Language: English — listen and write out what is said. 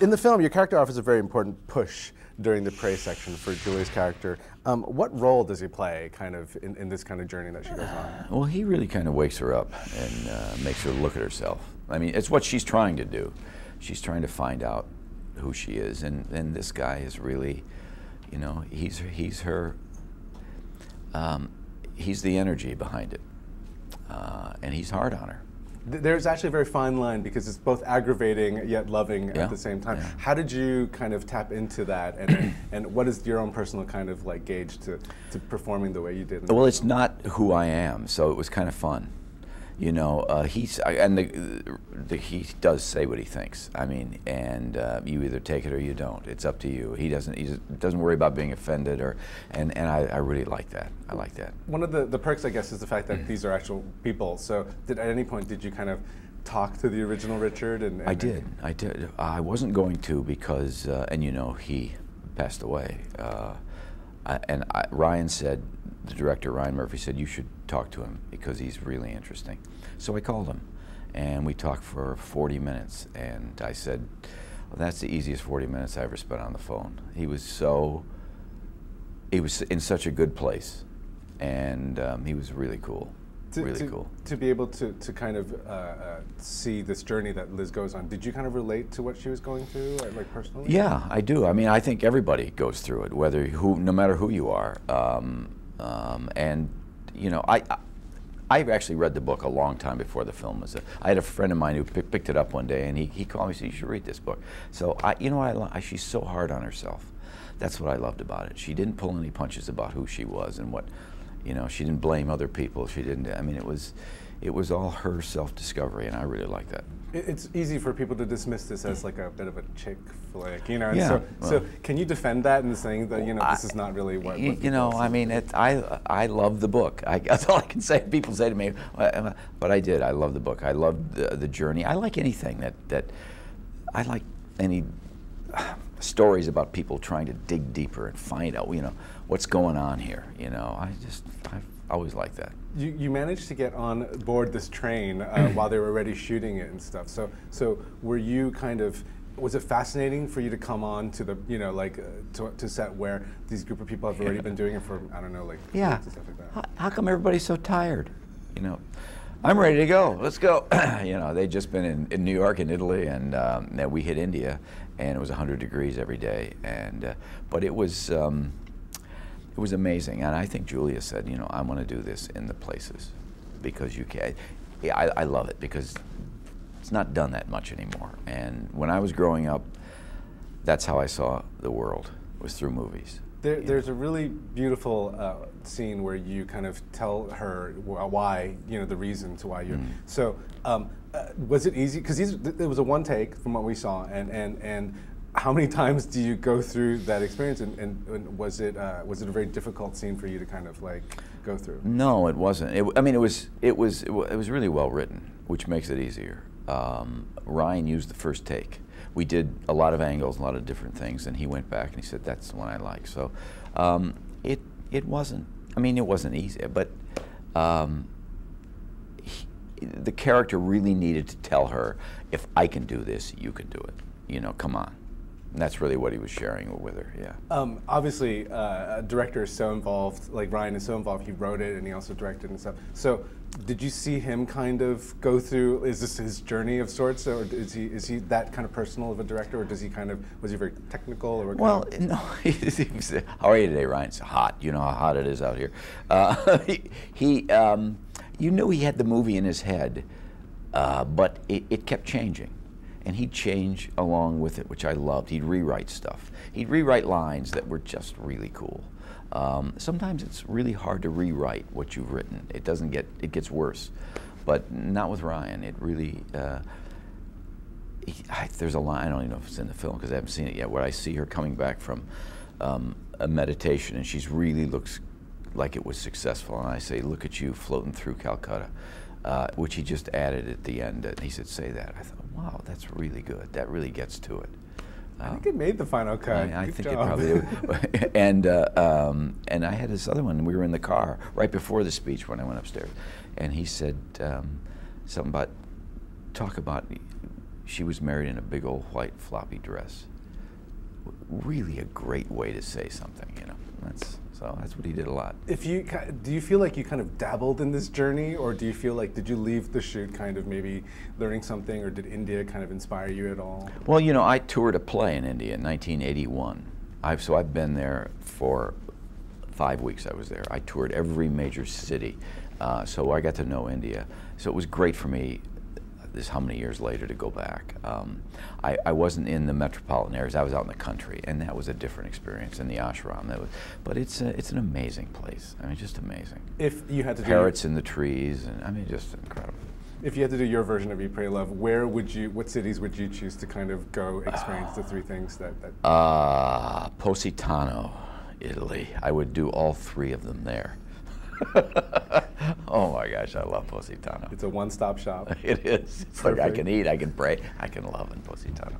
In the film, your character offers a very important push during the praise section for Julia's character. What role does he play kind of in this kind of journey that she goes on? Well, he really kind of wakes her up and makes her look at herself. I mean, it's what she's trying to do. She's trying to find out who she is, and this guy is really, you know, he's her, he's the energy behind it, and he's hard on her. There's actually a very fine line because it's both aggravating yet loving Yeah. at the same time. Yeah. How did you kind of tap into that, and what is your own personal kind of like gauge to performing the way you did? Well, it's not who I am, so it was kind of fun. You know, he does say what he thinks. I mean, and you either take it or you don't. It's up to you. He doesn't worry about being offended, and I really like that. I like that. One of the perks, I guess, is the fact that these are actual people. So, at any point did you kind of talk to the original Richard? I did. I wasn't going to because, and you know, he passed away. Ryan said, the director, Ryan Murphy, said, you should talk to him because he's really interesting. So I called him, and we talked for 40 minutes, and I said, well, that's the easiest 40 minutes I ever spent on the phone. He was in such a good place, and he was really cool. Really cool. To be able to kind of see this journey that Liz goes on, did you kind of relate to what she was going through, like personally? Yeah, I do. I mean, I think everybody goes through it, no matter who you are. And you know, I actually read the book a long time before the film was. I had a friend of mine who picked it up one day, and he called me and said, "You should read this book." So you know, she's so hard on herself. That's what I loved about it. She didn't pull any punches about who she was and what. You know, she didn't blame other people. She didn't. I mean, it was all her self-discovery, and I really like that. It's easy for people to dismiss this as like a bit of a chick flick, you know. And Yeah. So can you defend that in saying that, you know, this is not really what? You know, I mean, I love the book. That's all I can say. People say to me, but I did. I love the book. I love the journey. I like anything that I like any stories about people trying to dig deeper and find out, you know, what's going on here. You know, I've always liked that. You managed to get on board this train while they were already shooting it and stuff. So were you kind of, was it fascinating for you to come on to the, you know, like to set where these group of people have already been doing it for, I don't know, like yeah. and stuff like that? How come everybody's so tired? You know, I'm ready to go. Let's go. You know, they'd just been in New York and Italy, and then we hit India, and it was 100 degrees every day, and but it was amazing. And I think Julia said, you know, I want to do this in the places because you can. Yeah, I love it because it's not done that much anymore. And when I was growing up, that's how I saw the world, was through movies. There's a really beautiful scene where you kind of tell her why, you know, the reason to why you're. So was it easy? Because it was a one take from what we saw, and how many times do you go through that experience? And was it a very difficult scene for you to kind of like go through? No, it wasn't. I mean, it was really well written, which makes it easier. Ryan used the first take. We did a lot of angles, a lot of different things, and he went back and he said, that's the one I like. So it wasn't, I mean, it wasn't easy, but the character really needed to tell her, if I can do this, you can do it. You know, come on. And that's really what he was sharing with her, yeah. Obviously, a director is so involved, like Ryan is so involved, he wrote it and he also directed and stuff. So did you see him kind of go through, is this his journey of sorts, or is he that kind of personal of a director, or does he kind of, was he very technical? Or well, no, how are you today, Ryan? It's hot, you know how hot it is out here. You knew he had the movie in his head, but it kept changing. And he'd change along with it, which I loved. He'd rewrite stuff. He'd rewrite lines that were just really cool. Sometimes it's really hard to rewrite what you've written. It gets worse. But not with Ryan. It really, there's a line, I don't even know if it's in the film because I haven't seen it yet, where I see her coming back from a meditation and she's really looks like it was successful. And I say, look at you floating through Calcutta. Which he just added at the end. And he said, say that. I thought, wow, that's really good. That really gets to it. I think it made the final cut. I think it probably did. And I had this other one. We were in the car right before the speech when I went upstairs. And he said something about, talk about she was married in a big old white floppy dress. Really a great way to say something, you know. That's what he did a lot. Do you feel like you kind of dabbled in this journey, or do you feel like, did you leave the shoot kind of maybe learning something, or did India kind of inspire you at all? Well, you know, I toured a play in India in 1981. So I've been there for 5 weeks. I was there. I toured every major city, so I got to know India. So it was great for me, this how many years later, to go back. I wasn't in the metropolitan areas. I was out in the country, and that was a different experience in the ashram. But it's an amazing place. I mean, just amazing. If you had to parrots in the trees, and I mean, just incredible. If you had to do your version of Eat, Pray, Love, what cities would you choose to kind of go experience the three things that? Positano, Italy. I would do all three of them there. Oh my gosh, I love Positano. It's a one-stop shop. It is. It's like I can eat, I can pray, I can love in Positano.